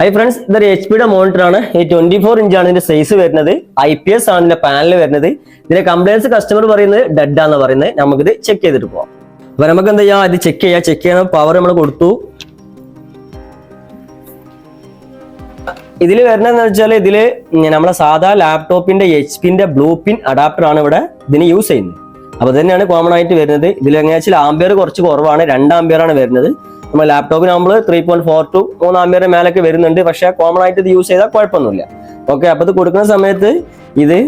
Hi friends, ഇതൊരു H പിയുടെ monitor ആണ്. ഈ 24 ഇഞ്ചാണ് ഇതിന്റെ സൈസ് വരുന്നത്. IPS ആണ് ഇതിന്റെ പാനൽ വരുന്നത്. ഇതിന്റെ കംപ്ലൈൻസ് കസ്റ്റമർ പറയുന്നത് ഡെഡ് ആണെന്ന് പറയുന്നത്. നമുക്കിത് ചെക്ക് ചെയ്തിട്ട് പോവാം. അപ്പൊ നമുക്ക് എന്താ ചെയ്യാം, ഇത് ചെക്ക് ചെയ്യാൻ പവർ നമ്മൾ കൊടുത്തു. ഇതിൽ വരുന്നതെന്ന് വെച്ചാൽ ഇതില് നമ്മളെ സാധാ ലാപ്ടോപ്പിന്റെ HP ബ്ലൂ പിൻ അഡാപ്റ്റർ ആണ് ഇവിടെ ഇതിന് യൂസ് ചെയ്യുന്നത്. അപ്പൊ തന്നെയാണ് കോമൺ ആയിട്ട് വരുന്നത്. ഇതിൽ എങ്ങനെയാ വെച്ചാൽ ആംബിയർ കുറച്ച് കുറവാണ്, 2 ആംബിയർ ആണ് വരുന്നത്. നമ്മൾ ലാപ്ടോപ്പിന് നമ്മൾ 3.4 to 3 ആംബിയർ മേലൊക്കെ വരുന്നുണ്ട്. പക്ഷെ കോമൺ ആയിട്ട് ഇത് യൂസ് ചെയ്താൽ കുഴപ്പമൊന്നുമില്ല. ഓക്കെ, അപ്പൊ ഇത് കൊടുക്കുന്ന സമയത്ത് ഇത്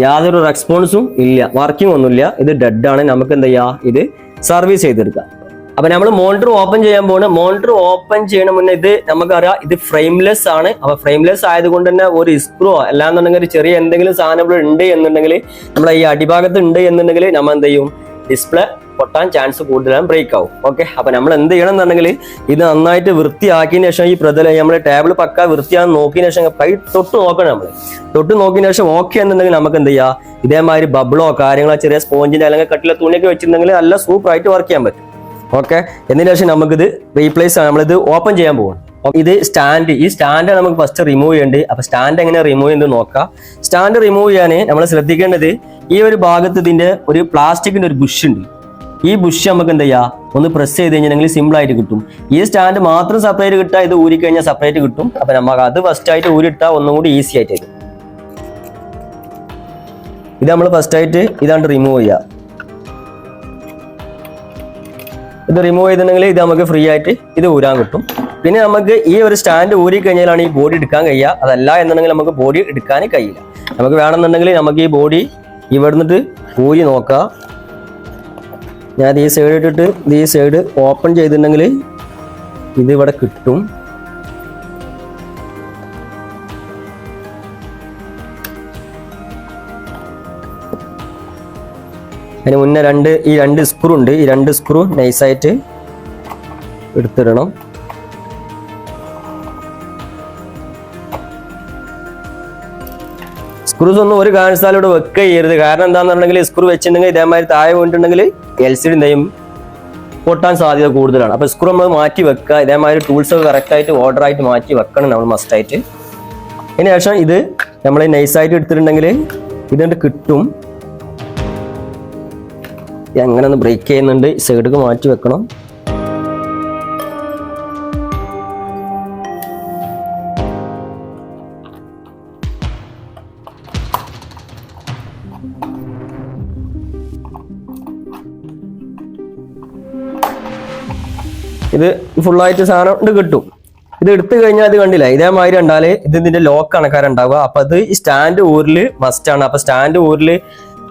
യാതൊരു റെസ്പോൺസും ഇല്ല, വർക്കിംഗ് ഒന്നുമില്ല. ഇത് ഡെഡ് ആണ്. നമുക്ക് എന്താ ചെയ്യാ, ഇത് സർവീസ് ചെയ്തെടുക്കാം. അപ്പൊ നമ്മൾ മോണിറ്റർ ഓപ്പൺ ചെയ്യാൻ പോകുന്നത്. മോണിറ്റർ ഓപ്പൺ ചെയ്യണ മുന്നേ ഇത് നമുക്കറിയാം, ഇത് ഫ്രെയിംലെസ് ആണ്. അപ്പൊ ഫ്രെയിംലെസ് ആയതുകൊണ്ട് തന്നെ ഒരു സ്ക്രൂ അല്ലാന്നുണ്ടെങ്കിൽ ഒരു ചെറിയ എന്തെങ്കിലും സാധനം ഇവിടെ ഉണ്ട് എന്നുണ്ടെങ്കിൽ, നമ്മളെ ഈ അടിഭാഗത്ത് ഉണ്ട് എന്നുണ്ടെങ്കിൽ നമ്മൾ എന്ത് ചെയ്യും, ഡിസ്പ്ലേ പൊട്ടാൻ ചാൻസ് കൂടുതലാണ്, ബ്രേക്ക് ആവും. ഓക്കെ, അപ്പൊ നമ്മൾ എന്ത് ചെയ്യണം എന്നുണ്ടെങ്കിൽ ഇത് നന്നായിട്ട് വൃത്തിയാക്കിയതിനു ശേഷം ഈ പ്രതലം നമ്മൾ ടേബിൾ പക്ക വൃത്തിയാന്ന് നോക്കിയതിനു ശേഷം കൈ തൊട്ട് നോക്കണം. നമ്മൾ തൊട്ട് നോക്കിയതിനു ശേഷം ഓക്കെ എന്നുണ്ടെങ്കിൽ നമുക്ക് എന്ത് ചെയ്യാം, ഇതേമാതിരി ബബിളോ കാര്യങ്ങളോ ചെറിയ സ്പോഞ്ചിന്റെ അല്ലെങ്കിൽ കട്ടിലെ തുണിയൊക്കെ വെച്ചിട്ടുണ്ടെങ്കിൽ നല്ല സൂപ്പർ ആയിട്ട് വർക്ക് ചെയ്യാൻ പറ്റും. ഓക്കെ, എന്നതിന് ശേഷം നമുക്കിത് റീപ്ലേസ് ആണ്, നമ്മളിത് ഓപ്പൺ ചെയ്യാൻ പോകണം. ഇത് സ്റ്റാൻഡ്, ഈ സ്റ്റാൻഡ് നമുക്ക് ഫസ്റ്റ് റിമൂവ് ചെയ്യേണ്ടത്. അപ്പൊ സ്റ്റാൻഡ് എങ്ങനെ റിമൂവ് ചെയ്യുന്നത് നോക്കാം. സ്റ്റാൻഡ് റിമൂവ് ചെയ്യാൻ നമ്മൾ ശ്രദ്ധിക്കേണ്ടത്, ഈ ഒരു ഭാഗത്ത് ഇതിന്റെ ഒരു പ്ലാസ്റ്റിക്കിന്റെ ഒരു ബുഷ് ഉണ്ട്. ഈ ബുഷ് നമുക്ക് എന്താ ചെയ്യാം, ഒന്ന് പ്രസ് ചെയ്ത് കഴിഞ്ഞിട്ടുണ്ടെങ്കിൽ സിമ്പിൾ ആയിട്ട് കിട്ടും. ഈ സ്റ്റാൻഡ് മാത്രം സെപ്പറേറ്റ് കിട്ടാം, ഇത് ഊരി കഴിഞ്ഞാൽ സെപ്പറേറ്റ് കിട്ടും. അപ്പൊ നമുക്ക് അത് ഫസ്റ്റ് ആയിട്ട് ഊരിട്ടാൽ ഒന്നും കൂടി ഈസി ആയിട്ട് വരും. ഇത് നമ്മൾ ഫസ്റ്റ് ആയിട്ട് ഇതാണ്ട് റിമൂവ് ചെയ്യാം. ഇത് റിമൂവ് ചെയ്തിട്ടുണ്ടെങ്കിൽ ഇത് നമുക്ക് ഫ്രീ ആയിട്ട് ഇത് ഊരാൻ കിട്ടും. പിന്നെ നമുക്ക് ഈ ഒരു സ്റ്റാൻഡ് ഊരി കഴിഞ്ഞാലാണ് ഈ ബോഡി എടുക്കാൻ കഴിയുക. അതല്ല എന്നുണ്ടെങ്കിൽ നമുക്ക് ബോഡി എടുക്കാൻ കഴിയില്ല. നമുക്ക് വേണമെന്നുണ്ടെങ്കിൽ നമുക്ക് ഈ ബോഡി ഇവിടുന്നിട്ട് ഊരി നോക്കാം. ഞാൻ ഈ സൈഡ് ഇട്ടിട്ട് ഈ സൈഡ് ഓപ്പൺ ചെയ്തിട്ടുണ്ടെങ്കിൽ ഇത് ഇവിടെ കിട്ടും. അതിന് മുന്നേ ഈ രണ്ട് സ്ക്രൂ ഉണ്ട്. ഈ 2 സ്ക്രൂ നൈസായിട്ട് എടുത്തിടണം. സ്ക്രൂസ് ഒന്നും ഒരു കാരണത്താലും ഇവിടെ വെക്കുക ചെയ്യരുത്. കാരണം എന്താണെന്നുണ്ടെങ്കിൽ സ്ക്രൂ വെച്ചിട്ടുണ്ടെങ്കിൽ ഇതേമാതിരി താഴെ വീണിട്ടുണ്ടെങ്കിൽ LCD എന്തെയും പൊട്ടാൻ സാധ്യത കൂടുതലാണ്. അപ്പൊ സ്ക്രൂ നമ്മൾ മാറ്റി വെക്കുക. ഇതേമാതിരി ടൂൾസ് ഒക്കെ കറക്റ്റായിട്ട് ഓർഡറായിട്ട് മാറ്റി വെക്കണം നമ്മൾ മസ്റ്റായിട്ട്. അതിന് ശേഷം ഇത് നമ്മൾ നൈസായിട്ട് എടുത്തിട്ടുണ്ടെങ്കിൽ ഇതുകൊണ്ട് കിട്ടും. അങ്ങനെ ഒന്ന് ബ്രേക്ക് ചെയ്യുന്നുണ്ട്, സൈഡൊക്കെ മാറ്റി വെക്കണം. ഇത് ഫുള്ളായിട്ട് സാധനം കൊണ്ട് കിട്ടും. ഇത് എടുത്തു കഴിഞ്ഞാൽ ഇത് കണ്ടില്ല, ഇതേമാതിരി ഉണ്ടാല് ഇത് ഇതിന്റെ ലോക്ക് കണക്കാരുണ്ടാവുക. അപ്പൊ അത് ഈ സ്റ്റാൻഡ് ഊരില് മസ്റ്റ് ആണ്. അപ്പൊ സ്റ്റാൻഡ് ഊരില്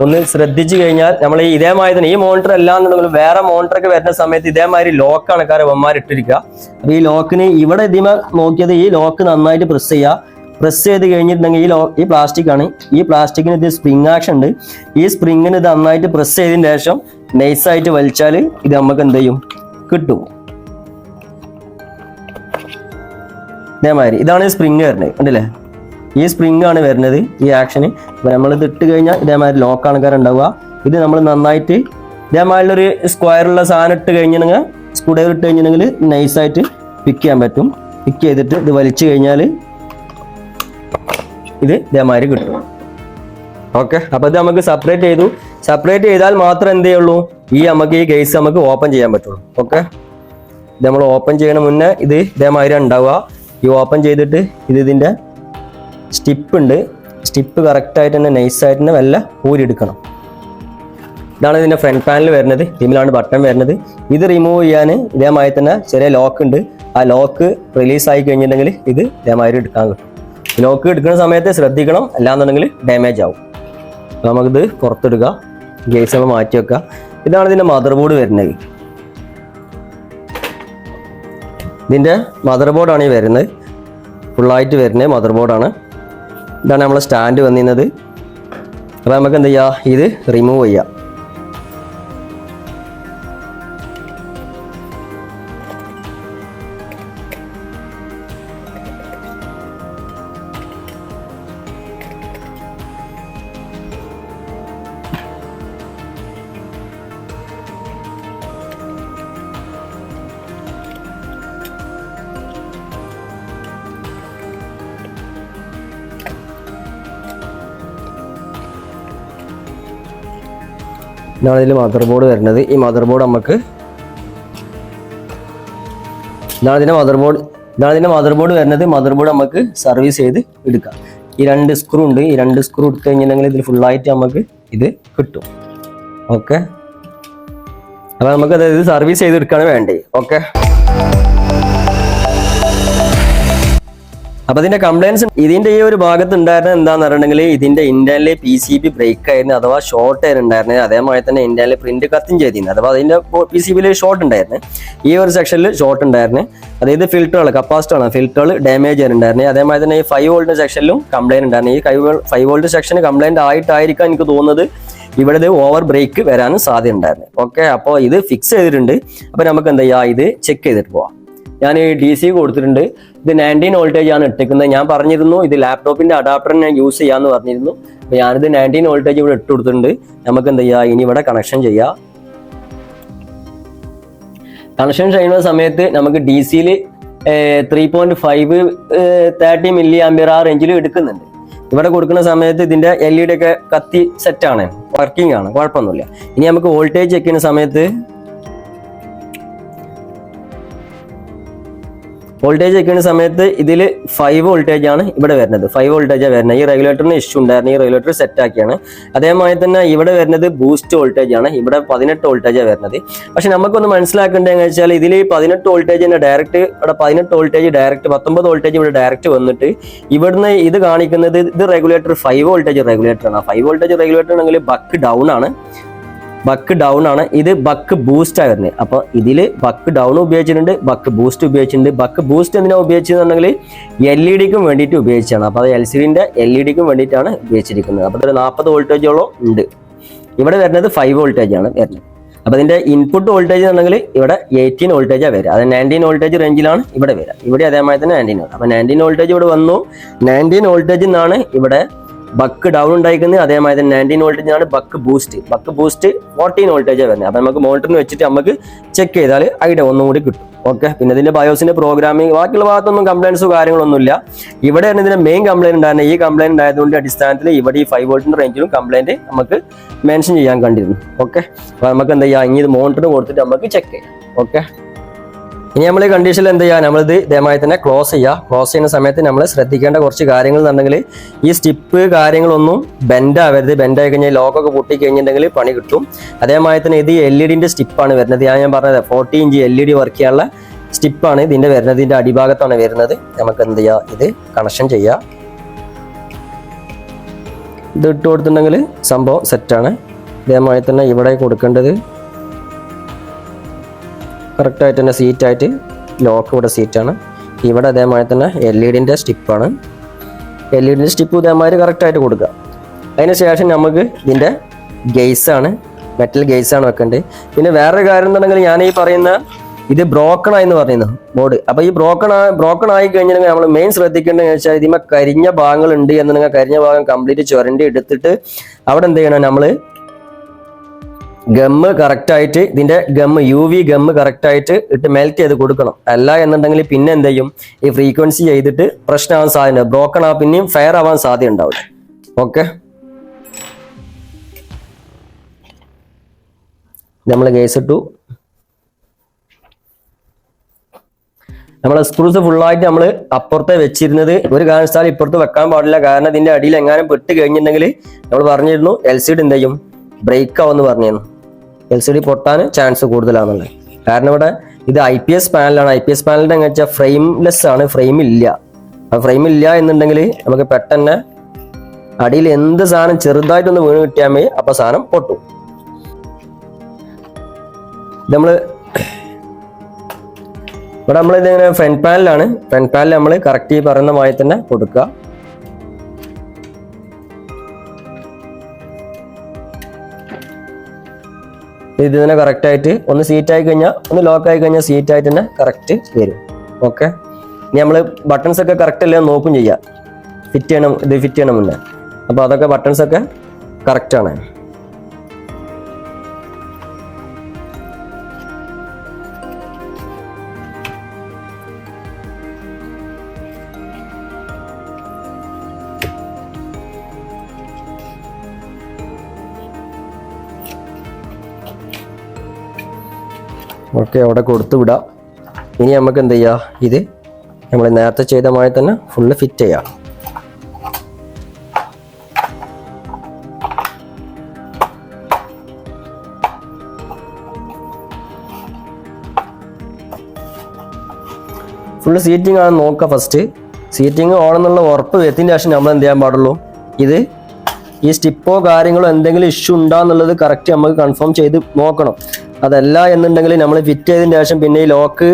ഒന്ന് ശ്രദ്ധിച്ചു കഴിഞ്ഞാൽ നമ്മൾ ഇതേമാതിരി തന്നെ ഈ മോണിറ്റർ അല്ലാന്നുണ്ടെങ്കിലും വേറെ മോണിറ്ററൊക്കെ വരുന്ന സമയത്ത് ഇതേമാതിരി ലോക്ക് കണക്കാരെ ഇട്ടിരിക്കുക. അപ്പൊ ഈ ലോക്കിന് ഇവിടെ ഇതിമ നോക്കിയത് ഈ ലോക്ക് നന്നായിട്ട് പ്രസ് ചെയ്യുക. പ്രസ് ചെയ്ത് കഴിഞ്ഞിട്ടുണ്ടെങ്കിൽ ഈ പ്ലാസ്റ്റിക് ആണ്. ഈ പ്ലാസ്റ്റിക്കിന് ഇത് സ്പ്രിങ് ആക്ഷൻ ഉണ്ട്. ഈ സ്പ്രിങ്ങിന് ഇത് നന്നായിട്ട് പ്രസ് ചെയ്തതിന് ശേഷം നൈസായിട്ട് വലിച്ചാൽ ഇത് നമുക്ക് എന്ത് ചെയ്യും, കിട്ടും. ഇതേമാതിരി ഇതാണ് ഈ സ്പ്രിങ് വരുന്നത്, കണ്ടില്ലേ? ഈ സ്പ്രിങ് ആണ് വരുന്നത് ഈ ആക്ഷന്. അപ്പൊ നമ്മൾ ഇത് ഇട്ട് കഴിഞ്ഞാൽ ഇതേമാതിരി ലോക്ക് ആൾക്കാരുണ്ടാവുക. ഇത് നമ്മൾ നന്നായിട്ട് ഇതേമാതിരി ഒരു സ്ക്വയറുള്ള സാധനം ഇട്ട് കഴിഞ്ഞിട്ടുണ്ടെങ്കിൽ, സ്ക്രൂ ഡ്രൈവർ ഇട്ട് കഴിഞ്ഞിട്ടുണ്ടെങ്കിൽ നൈസായിട്ട് പിക്ക് ചെയ്യാൻ പറ്റും. പിക്ക് ചെയ്തിട്ട് ഇത് വലിച്ചു കഴിഞ്ഞാൽ ഇത് ഇതേമാതിരി കിട്ടും. ഓക്കെ, അപ്പൊ ഇത് നമുക്ക് സെപ്പറേറ്റ് ചെയ്താൽ മാത്രം എന്തേ ഉള്ളൂ, നമുക്ക് ഈ കേസ് നമുക്ക് ഓപ്പൺ ചെയ്യാൻ പറ്റുള്ളൂ. ഓക്കെ, ഇത് നമ്മൾ ഓപ്പൺ ചെയ്യണ മുന്നേ ഇത് ഇതേമാതിരി ഉണ്ടാവുക. ഈ ഓപ്പൺ ചെയ്തിട്ട് ഇതിന്റെ സ്റ്റിപ്പ് ഉണ്ട്. സ്റ്റിപ്പ് കറക്റ്റായിട്ട് തന്നെ നൈസായിട്ട് തന്നെ വല്ല ഊരിയെടുക്കണം. ഇതാണ് ഇതിന്റെ ഫ്രണ്ട് പാനൽ വരുന്നത്. ഇതിലാണ് ബട്ടൺ വരുന്നത്. ഇത് റിമൂവ് ചെയ്യാൻ ഇതേമാതിരി തന്നെ ചെറിയ ലോക്ക് ഉണ്ട്. ആ ലോക്ക് റിലീസ് ആയി കഴിഞ്ഞിട്ടുണ്ടെങ്കിൽ ഇത് ഇതേമാതിരി എടുക്കാൻ കിട്ടും. ലോക്ക് എടുക്കുന്ന സമയത്ത് ശ്രദ്ധിക്കണം, അല്ലാന്നുണ്ടെങ്കിൽ ഡാമേജ് ആവും. നമുക്കിത് പുറത്തെടുക്കുക, കേസ് നമ്മൾ മാറ്റി വെക്കുക. ഇതാണ് ഇതിന്റെ മദർ ബോർഡ് വരുന്നത്. ഇതിന്റെ മദർ ബോർഡാണ് ഈ വരുന്നത്, ഫുള്ളായിട്ട് വരുന്നത് മദർ ബോർഡാണ്. ഇതാണ് നമ്മളെ സ്റ്റാൻഡ് വന്നിരുന്നത്. അപ്പോൾ നമുക്ക് എന്ത് ചെയ്യാം, ഇത് റിമൂവ് ചെയ്യാം. ഇതാണ് ഇതിൽ മദർ ബോർഡ് വരുന്നത്. ഈ മദർ ബോർഡ് നമുക്ക് ഇതാണ് ഇതിൻ്റെ മദർ ബോർഡ് വരുന്നത്. മദർ ബോർഡ് നമുക്ക് സർവീസ് ചെയ്ത് എടുക്കാം. ഈ 2 സ്ക്രൂ ഉണ്ട്. ഈ 2 സ്ക്രൂ എടുത്തു കഴിഞ്ഞിട്ടുണ്ടെങ്കിൽ ഇതിൽ ഫുള്ളായിട്ട് നമുക്ക് ഇത് കിട്ടും. ഓക്കെ, അപ്പോൾ നമുക്ക് അതായത് സർവീസ് ചെയ്തെടുക്കുകയാണ് വേണ്ടത്. ഓക്കെ, അപ്പോൾ ഇതിന്റെ കംപ്ലൈൻസ് ഇതിന്റെ ഈ ഒരു ഭാഗത്ത് ഉണ്ടായിരുന്നത് എന്താന്ന് പറഞ്ഞിട്ടുണ്ടെങ്കിൽ ഇതിന്റെ ഇന്റേണലി PCB ബ്രേക്ക് ആയിരുന്നു, അഥവാ ഷോർട്ട് ആയിരുന്നു ഉണ്ടായിരുന്നത്. അതേപോലെ തന്നെ ഇന്റേണലി പ്രിന്റ് കത്തും ചെയ്തിരുന്നു, അഥവാ അതിന്റെ PCBയിൽ ഷോർട്ട് ഉണ്ടായിരുന്നു. ഈ ഒരു സെക്ഷനിൽ ഷോർട്ട് ഉണ്ടായിരുന്നു. അതായത് ഫിൽറ്ററുകൾ, കപ്പാസിറ്ററാണ്, ഫിൽറ്ററുകൾ ഡാമേജ് ആയിട്ടുണ്ടായിരുന്നു. അതേപോലെ തന്നെ ഈ 5 വോൾട്ട് സെക്ഷനിലും കംപ്ലൈന്റ് ഉണ്ടായിരുന്നു. ഈ 5 വോൾട്ട് സെക്ഷൻ കംപ്ലൈന്റ് ആയിട്ടായിരിക്കാം എനിക്ക് തോന്നുന്നത് ഇവിടെ ഇത് ഓവർ ബ്രേക്ക് വരാനും സാധ്യത ഉണ്ടായിരുന്നു. ഓക്കെ, അപ്പോൾ ഇത് ഫിക്സ് ചെയ്തിട്ടുണ്ട്. അപ്പോൾ നമുക്ക് എന്താ ചെയ്യുക, ഇത് ചെക്ക് ചെയ്തിട്ട് പോവാം. ഞാൻ DC കൊടുത്തിട്ടുണ്ട്. ഇത് 19 വോൾട്ടേജ് ആണ് ഇട്ടിരിക്കുന്നത്. ഞാൻ പറഞ്ഞിരുന്നു ഇത് ലാപ്ടോപ്പിന്റെ അഡാപ്റ്റർ ഞാൻ യൂസ് ചെയ്യാമെന്ന് പറഞ്ഞിരുന്നു. അപ്പോൾ ഞാനിത് 19 വോൾട്ടേജ് ഇവിടെ ഇട്ട് കൊടുത്തിട്ടുണ്ട്. നമുക്ക് എന്താ ചെയ്യുക, ഇനി ഇവിടെ കണക്ഷൻ ചെയ്യാം. കണക്ഷൻ ചെയ്യുന്ന സമയത്ത് നമുക്ക് DC-യിൽ 3.5 30 മില്ലി ആംപിയർ ആ റേഞ്ചിൽ എടുക്കുന്നുണ്ട്. ഇവിടെ കൊടുക്കുന്ന സമയത്ത് ഇതിന്റെ LED ഒക്കെ കത്തി സെറ്റാണ്, വർക്കിംഗ് ആണ്, കുഴപ്പമൊന്നുമില്ല. ഇനി നമുക്ക് വോൾട്ടേജ് ചെക്ക് ചെയ്യുന്ന സമയത്ത് ഇതിൽ 5 വോൾട്ടേജ് ആണ് ഇവിടെ വരുന്നത്. 5 വോൾട്ടേജാണ് വരുന്നത്. ഈ റെഗുലേറ്ററിന് ഇഷ്യൂ ഉണ്ടായിരുന്നു. ഈ റെഗുലേറ്റർ സെറ്റ് ആക്കിയാണ്. അതേപോലെ തന്നെ ഇവിടെ വരുന്നത് ബൂസ്റ്റ് വോൾട്ടേജ് ആണ്. ഇവിടെ 18 വോൾട്ടേജാണ് വരുന്നത്. പക്ഷെ നമുക്കൊന്ന് മനസ്സിലാക്കേണ്ടതെന്ന് വെച്ചാൽ ഇതിൽ 18 വോൾട്ടേജിന്റെ ഡയറക്റ്റ് ഇവിടെ 18 വോൾട്ടേജ് ഡയറക്റ്റ് 19 വോൾട്ടേജ് ഇവിടെ ഡയറക്റ്റ് വന്നിട്ട് ഇവിടുന്ന് ഇത് കാണിക്കുന്നത് ഇത് റെഗുലേറ്റർ 5 വോൾട്ടേജ് റെഗുലേറ്റർ ആണ്. 5 വോൾട്ടേജ് റെഗുലേറ്റർ ആണെങ്കിൽ ബക്ക് ഡൗൺ ആണ്. ഇത് ബക്ക് ബൂസ്റ്റ് ആണ് വരുന്നത്. അപ്പൊ ഇതില് ബക്ക് ഡൗൺ ഉപയോഗിച്ചിട്ടുണ്ട്, ബക്ക് ബൂസ്റ്റ് ഉപയോഗിച്ചിട്ടുണ്ട്. ബക്ക് ബൂസ്റ്റ് എന്തിനാ ഉപയോഗിച്ചതെന്നുണ്ടെങ്കിൽ LED-ക്കും വേണ്ടിയിട്ട് ഉപയോഗിച്ചാണ്. അപ്പൊ അത് LCD-ന്റെ LED-ക്കും വേണ്ടിയിട്ടാണ് ഉപയോഗിച്ചിരിക്കുന്നത്. അപ്പൊ ഒരു 40 വോൾട്ടേജോളം ഉണ്ട്. ഇവിടെ വരുന്നത് 5 വോൾട്ടേജ് ആണ് വരുന്നത്. അപ്പൊ ഇതിന്റെ ഇൻപുട്ട് വോൾട്ടേജ് എന്നുണ്ടെങ്കിൽ ഇവിടെ 18 വോൾട്ടേജാണ് വരിക. അത് 19 വോൾട്ടേജ് റേഞ്ചിലാണ് ഇവിടെ വരിക. ഇവിടെ അതേമാതിരി തന്നെ 19 വോൾട്ട്. അപ്പൊ 19 വോൾട്ടേജ് ഇവിടെ വന്നു. 19 വോൾട്ടേജിൽ നിന്നാണ് ഇവിടെ ബക്ക് ഡൗൺ ഉണ്ടായിരിക്കുന്നത്. അതേമാതിരി 19 വോൾട്ടേജാണ് ബക്ക് ബൂസ്റ്റ് 14 വോൾട്ടേജാണ് വരുന്നത്. അപ്പൊ നമുക്ക് മോണിറ്ററിന് വെച്ചിട്ട് നമുക്ക് ചെക്ക് ചെയ്താൽ ഐഡിയ ഒന്നും കൂടി കിട്ടും. ഓക്കെ, പിന്നെ ഇതിന്റെ ബയോസിന്റെ പ്രോഗ്രാമിംഗ് ബാക്കിയുള്ള ഭാഗത്തൊന്നും കംപ്ലൈൻസോ കാര്യങ്ങളൊന്നുമില്ല. ഇവിടെയാണ് ഇതിന്റെ മെയിൻ കംപ്ലൈന്റ് ഉണ്ടായിരുന്നത്. ഈ കംപ്ലൈന്റ് ആയതുകൊണ്ട് അടിസ്ഥാനത്തിൽ ഇവിടെ ഈ 5 വോൾട്ടിന്റെ റേഞ്ചിലും കംപ്ലൈന്റ് നമുക്ക് മെൻഷൻ ചെയ്യാൻ കണ്ടിരുന്നു. ഓക്കെ, അപ്പൊ നമുക്ക് എന്താ ചെയ്യാം, ഇനി ഇത് മോണിറ്ററിന് കൊടുത്തിട്ട് നമുക്ക് ചെക്ക് ചെയ്യാം. ഓക്കെ, ഇനി നമ്മൾ ഈ കണ്ടീഷനിൽ എന്ത് ചെയ്യുക, നമ്മളിത് ഇതേമായി തന്നെ ക്ലോസ് ചെയ്യുക. ക്ലോസ് ചെയ്യുന്ന സമയത്ത് നമ്മൾ ശ്രദ്ധിക്കേണ്ട കുറച്ച് കാര്യങ്ങൾ എന്നുണ്ടെങ്കിൽ ഈ സ്റ്റിപ്പ് കാര്യങ്ങളൊന്നും ബെൻഡ് ആവരുത്. ബെൻഡ് ആയി കഴിഞ്ഞാൽ ലോക്കൊക്കെ പൊട്ടി കഴിഞ്ഞിട്ടുണ്ടെങ്കിൽ പണി കിട്ടും. അതേമാതിരി തന്നെ ഇത് LED-ന്റെ സ്റ്റിപ്പാണ് വരുന്നത്. ഞാൻ പറഞ്ഞത് 40 ഇഞ്ച് LED വർക്ക് ചെയ്യാനുള്ള സ്റ്റിപ്പാണ് ഇതിന്റെ വരുന്നത്. ഇതിന്റെ അടിഭാഗത്താണ് വരുന്നത്. നമുക്ക് എന്ത് ചെയ്യാം, ഇത് കണക്ഷൻ ചെയ്യാം. ഇത് ഇട്ട് കൊടുത്തിട്ടുണ്ടെങ്കിൽ സംഭവം സെറ്റാണ്. ഇതേമായി തന്നെ ഇവിടെ കൊടുക്കേണ്ടത് കറക്റ്റായിട്ട് തന്നെ സീറ്റായിട്ട് ലോക്ക് ഇവിടെ സീറ്റാണ്. ഇവിടെ അതേമാതിരി തന്നെ LED-ന്റെ സ്റ്റിപ്പാണ്. LED-ന്റെ സ്റ്റിപ്പ് ഇതേമാതിരി കറക്റ്റായിട്ട് കൊടുക്കുക. അതിന് ശേഷം നമുക്ക് ഇതിൻ്റെ ഗെയ്സാണ്, മെറ്റൽ ഗെയ്സാണ് വെക്കേണ്ടത്. പിന്നെ വേറൊരു കാര്യം എന്നുണ്ടെങ്കിൽ ഞാൻ ഈ പറയുന്ന ഇത് ബ്രോക്കൺ ആയെന്ന് പറയുന്നു ബോർഡ്. അപ്പോൾ ഈ ബ്രോക്കൺ ആയി കഴിഞ്ഞിട്ടുണ്ടെങ്കിൽ നമ്മൾ മെയിൻ ശ്രദ്ധിക്കേണ്ടതെന്ന് വെച്ചാൽ ഇതിന്മേൽ കരിഞ്ഞ ഭാഗങ്ങൾ ഉണ്ട് എന്നുണ്ടെങ്കിൽ കരിഞ്ഞ ഭാഗം കംപ്ലീറ്റ് ചുരണ്ടി എടുത്തിട്ട് അവിടെ എന്ത് ചെയ്യണം, നമ്മൾ ഗമ്മ് കറക്റ്റായിട്ട് ഇതിന്റെ UV ഗമ്മ് കറക്റ്റായിട്ട് ഇട്ട് മെൽറ്റ് ചെയ്ത് കൊടുക്കണം. അല്ല എന്നുണ്ടെങ്കിൽ പിന്നെ എന്ത് ചെയ്യും, ഈ ഫ്രീക്വൻസി ചെയ്തിട്ട് പ്രശ്നമാവാൻ സാധ്യത, ബ്രോക്കൺ ആ പിന്നെയും ഫയർ ആവാൻ സാധ്യത ഉണ്ടാവും. ഓക്കെ, നമ്മൾ കേസ് ഇട്ടു. നമ്മളെ സ്ക്രൂസ് ഫുള്ളായിട്ട് നമ്മൾ അപ്പുറത്തെ വെച്ചിരുന്നത് ഒരു കാരണത്താൽ ഇപ്പുറത്ത് വെക്കാൻ പാടില്ല. കാരണം ഇതിന്റെ അടിയിൽ എങ്ങാനും പെട്ട് കഴിഞ്ഞിട്ടുണ്ടെങ്കിൽ നമ്മൾ പറഞ്ഞിരുന്നു LCD എന്ത് ചെയ്യും, ബ്രേക്ക് ആവുമെന്ന് പറഞ്ഞിരുന്നു. LCD പൊട്ടാൻ ചാൻസ് കൂടുതലാണെന്നുള്ളത്. കാരണം ഇവിടെ ഇത് IPS പാനലാണ്. IPS പാനലിന്റെ എങ്ങനെ വെച്ചാൽ ഫ്രെയിംലെസ് ആണ്, ഫ്രെയിം ഇല്ല. ആ ഫ്രെയിം ഇല്ല എന്നുണ്ടെങ്കിൽ നമുക്ക് പെട്ടെന്ന് അടിയിൽ എന്ത് സാധനം ചെറുതായിട്ടൊന്ന് വീണ് കിട്ടിയാൽ മതി, അപ്പൊ സാധനം പൊട്ടും. ഇവിടെ നമ്മളിതിങ്ങനെ ഫ്രണ്ട് പാനലാണ്. ഫ്രണ്ട് പാനൽ നമ്മൾ കറക്റ്റ് ഈ പറയുന്ന മായി തന്നെ കൊടുക്കുക. ഇത് തന്നെ കറക്റ്റായിട്ട് ഒന്ന് സീറ്റ് ആയി കഴിഞ്ഞാൽ, ഒന്ന് ലോക്ക് ആയി കഴിഞ്ഞാൽ സീറ്റ് ആയിട്ട് തന്നെ കറക്റ്റ് വരും. ഓക്കെ, ഇനി നമ്മൾ ബട്ടൺസ് ഒക്കെ കറക്റ്റ് അല്ലേ നോക്കും ചെയ്യാം. ഫിറ്റ് ചെയ്യണം മുന്നേ. അപ്പോൾ അതൊക്കെ ബട്ടൺസ് ഒക്കെ കറക്റ്റാണ്. ഓക്കെ, അവിടെ കൊടുത്തു വിടാം. ഇനി നമുക്ക് എന്ത് ചെയ്യാം, ഇത് നമ്മൾ നേരത്തെ ചെയ്ത മാതിരി തന്നെ ഫുള്ള് ഫിറ്റ് ചെയ്യാം. ഫുള്ള് സീറ്റിംഗ് ആണ് നോക്കുക. ഫസ്റ്റ് സീറ്റിംഗ് ഓണെന്നുള്ള ഉറപ്പ് വരുത്തിൻ്റെ ശേഷം നമ്മൾ എന്ത് ചെയ്യാൻ പാടുള്ളൂ, ഇത് ഈ സ്റ്റിപ്പോ കാര്യങ്ങളോ എന്തെങ്കിലും ഇഷ്യൂ ഉണ്ടാകുന്നുള്ളത് കറക്റ്റ് നമുക്ക് കൺഫേം ചെയ്ത് നോക്കണം. അതല്ല എന്നുണ്ടെങ്കിൽ നമ്മൾ ഫിറ്റ് ചെയ്തതിന് ശേഷം പിന്നെ ഈ ലോക്ക്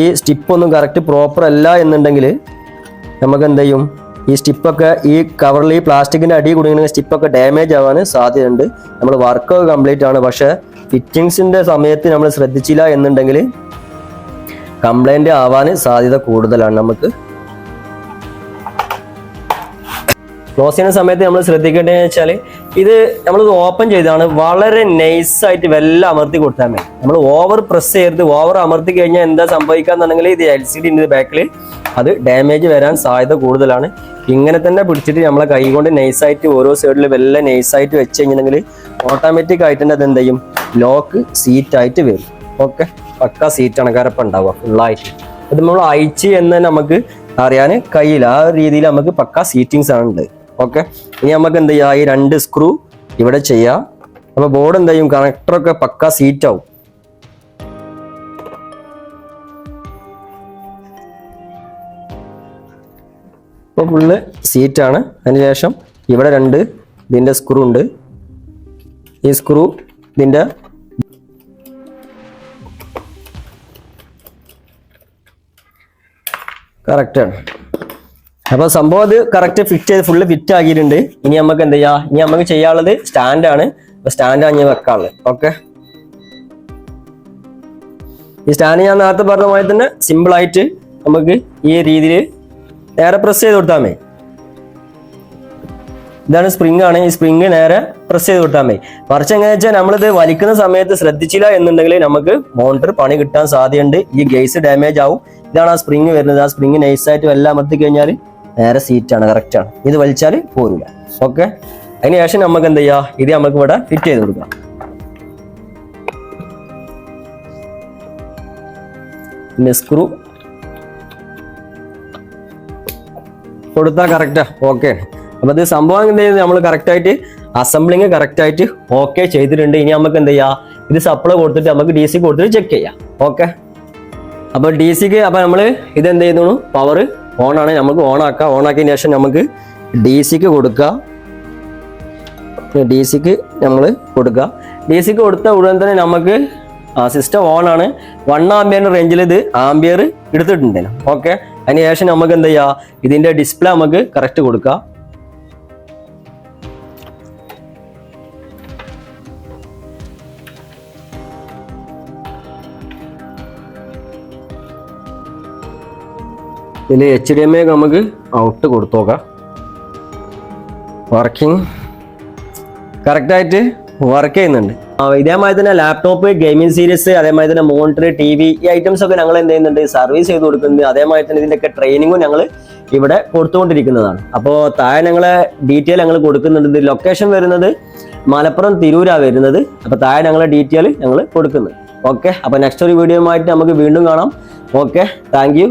ഈ സ്റ്റിപ്പൊന്നും കറക്റ്റ് പ്രോപ്പർ അല്ല എന്നുണ്ടെങ്കിൽ നമുക്ക് എന്ത് ചെയ്യും, ഈ സ്റ്റിപ്പൊക്കെ ഈ കവറിൽ ഈ പ്ലാസ്റ്റിക്കിൻ്റെ അടി കുടുങ്ങുന്ന സ്റ്റിപ്പൊക്കെ ഡാമേജ് ആവാൻ സാധ്യതയുണ്ട്. നമ്മൾ വർക്ക് കംപ്ലീറ്റ് ആണ്, പക്ഷേ ഫിറ്റിങ്സിൻ്റെ സമയത്ത് നമ്മൾ ശ്രദ്ധിച്ചില്ല എന്നുണ്ടെങ്കിൽ കംപ്ലൈൻറ്റ് ആവാൻ സാധ്യത കൂടുതലാണ്. നമുക്ക് ക്ലോസ് ചെയ്യുന്ന സമയത്ത് നമ്മൾ ശ്രദ്ധിക്കേണ്ടതെന്ന് വെച്ചാൽ ഇത് നമ്മളിത് ഓപ്പൺ ചെയ്താണ് വളരെ നൈസായിട്ട് വെല്ലം അമർത്തി കൊടുത്താൽ മതി. നമ്മൾ ഓവർ പ്രസ് ചെയ്യരുത്. ഓവർ അമർത്തി കഴിഞ്ഞാൽ എന്താ സംഭവിക്കാന്നുണ്ടെങ്കിൽ ഇത് LCD ഉണ്ട് ബാക്കിൽ, അത് ഡാമേജ് വരാൻ സാധ്യത കൂടുതലാണ്. ഇങ്ങനെ തന്നെ പിടിച്ചിട്ട് നമ്മളെ കൈ കൊണ്ട് നൈസായിട്ട് ഓരോ സൈഡിൽ വെല്ലം നൈസായിട്ട് വെച്ച് കഴിഞ്ഞിട്ടുണ്ടെങ്കിൽ ഓട്ടോമാറ്റിക് ആയിട്ട് തന്നെ അത് എന്ത് ചെയ്യും, ലോക്ക് സീറ്റായിട്ട് വരും. ഓക്കെ, പക്ക സീറ്റാണ് കരപ്പം ഉണ്ടാവുക ഫുള്ളായിട്ട്. അത് നമ്മൾ അയച്ച് എന്ന് നമുക്ക് അറിയാൻ കഴിയില്ല. ആ രീതിയിൽ നമുക്ക് പക്ക സീറ്റിങ്സ് ആണ് ഉണ്ട്. ഓക്കെ, ഇനി നമുക്ക് എന്ത് ചെയ്യാം, ഈ 2 സ്ക്രൂ ഇവിടെ ചെയ്യാം. അപ്പോൾ ബോർഡ് എന്ത് ചെയ്യും, കണക്ടറൊക്കെ പക്ക സീറ്റ് ആവും. ഇപ്പോൾ ഫുള്ള് സീറ്റാണ്. അതിനുശേഷം ഇവിടെ 2 ഇതിൻ്റെ സ്ക്രൂ ഉണ്ട്. ഈ സ്ക്രൂ ഇതിൻ്റെ കറക്റ്റാണ്. അപ്പോൾ സംഭവം അത് കറക്റ്റ് ഫിറ്റ് ചെയ്ത് ഫുള്ള് ഫിറ്റ് ആക്കിയിട്ടുണ്ട്. ഇനി നമുക്ക് എന്ത് ചെയ്യാം, ഇനി നമുക്ക് ചെയ്യാനുള്ളത് സ്റ്റാൻഡാണ്. അപ്പോൾ സ്റ്റാൻഡാണ് ഞാൻ വെക്കാനുള്ളത്. ഓക്കെ, ഈ സ്റ്റാൻഡ് ഞാൻ നേരത്തെ പറഞ്ഞ പോലെ തന്നെ സിമ്പിളായിട്ട് നമുക്ക് ഈ രീതിയിൽ നേരെ പ്രസ് ചെയ്ത് കൊടുത്താൽ മതി. ഇതാണ് സ്പ്രിങ് ആണ്. ഈ സ്പ്രിങ് നേരെ പ്രസ് ചെയ്ത് കൊടുത്താൽ മതി. മറിച്ച് എങ്ങനെ വെച്ചാൽ നമ്മളിത് വലിക്കുന്ന സമയത്ത് ശ്രദ്ധിച്ചില്ല എന്നുണ്ടെങ്കിൽ നമുക്ക് മോണിറ്റർ പണി കിട്ടാൻ സാധ്യതയുണ്ട്. ഈ ഗേസ് ഡാമേജ് ആവും. ഇതാണ് ആ സ്പ്രിങ് വരുന്നത്. ആ സ്പ്രിങ് നൈസായിട്ട് എല്ലാം അമർത്തി കഴിഞ്ഞാൽ നേരെ സീറ്റാണ്, കറക്റ്റാണ്. ഇത് വലിച്ചാൽ പോരില്ല. ഓക്കെ, അതിന് ശേഷം നമുക്ക് എന്ത് ചെയ്യാം, ഇത് നമുക്ക് ഇവിടെ ഫിറ്റ് ചെയ്ത് കൊടുക്കാം. പിന്നെ സ്ക്രൂ കൊടുത്താൽ കറക്റ്റാ. ഓക്കെ, അപ്പൊ ഇത് സംഭവം എന്ത് ചെയ്യുന്നത്, നമ്മൾ കറക്റ്റായിട്ട് അസംബ്ലിങ് കറക്റ്റായിട്ട് ഓക്കെ ചെയ്തിട്ടുണ്ട്. ഇനി നമുക്ക് എന്ത് ചെയ്യാം, ഇത് സപ്ലൈ കൊടുത്തിട്ട് നമുക്ക് DC കൊടുത്തിട്ട് ചെക്ക് ചെയ്യാം. ഓക്കെ, അപ്പോൾ DCക്ക് അപ്പോൾ നമ്മൾ ഇത് എന്ത് ചെയ്യുന്നു, പവർ ഓൺ ആണ്, നമുക്ക് ഓൺ ആക്കാം. ഓൺ ആക്കിയതിന് ശേഷം നമുക്ക് DCക്ക് കൊടുക്കുക. DCക്ക് നമ്മൾ കൊടുക്കുക. DCക്ക് കൊടുത്ത ഉടൻ തന്നെ നമുക്ക് സിസ്റ്റം ഓൺ ആണ്. 1 ആംബിയറിന്റെ റേഞ്ചിൽ ഇത് ആംബിയർ എടുത്തിട്ടുണ്ട്. ഓക്കെ, അതിന് ശേഷം നമുക്ക് എന്ത് ചെയ്യാം, ഇതിന്റെ ഡിസ്പ്ലേ നമുക്ക് കറക്റ്റ് കൊടുക്കാം. ഇതിൽ HDMI നമുക്ക് ഔട്ട് കൊടുത്തു നോക്കാം. വർക്കിംഗ് കറക്റ്റായിട്ട് വർക്ക് ചെയ്യുന്നുണ്ട്. ഇതേമാതിരി തന്നെ ലാപ്ടോപ്പ്, ഗെയിമിംഗ് സീരീസ്, അതേമാതിരി തന്നെ മോണിറ്റർ, TV ഈ ഐറ്റംസ് ഒക്കെ ഞങ്ങൾ എന്ത് ചെയ്യുന്നുണ്ട്, സർവീസ് ചെയ്ത് കൊടുക്കുന്നുണ്ട്. അതേമാതിരി തന്നെ ഇതിൻ്റെയൊക്കെ ട്രെയിനിങ്ങും ഞങ്ങൾ ഇവിടെ കൊടുത്തുകൊണ്ടിരിക്കുന്നതാണ്. അപ്പോൾ താഴെ ഞങ്ങളെ ഡീറ്റെയിൽ ഞങ്ങൾ കൊടുക്കുന്നുണ്ട്. ഇത് ലൊക്കേഷൻ വരുന്നത് മലപ്പുറം തിരൂരാണ് വരുന്നത്. അപ്പോൾ താഴെ ഞങ്ങളെ ഡീറ്റെയിൽ ഞങ്ങൾ കൊടുക്കുന്നത്. ഓക്കെ, അപ്പോൾ നെക്സ്റ്റ് ഒരു വീഡിയോ ആയിട്ട് നമുക്ക് വീണ്ടും കാണാം. Okay, thank you.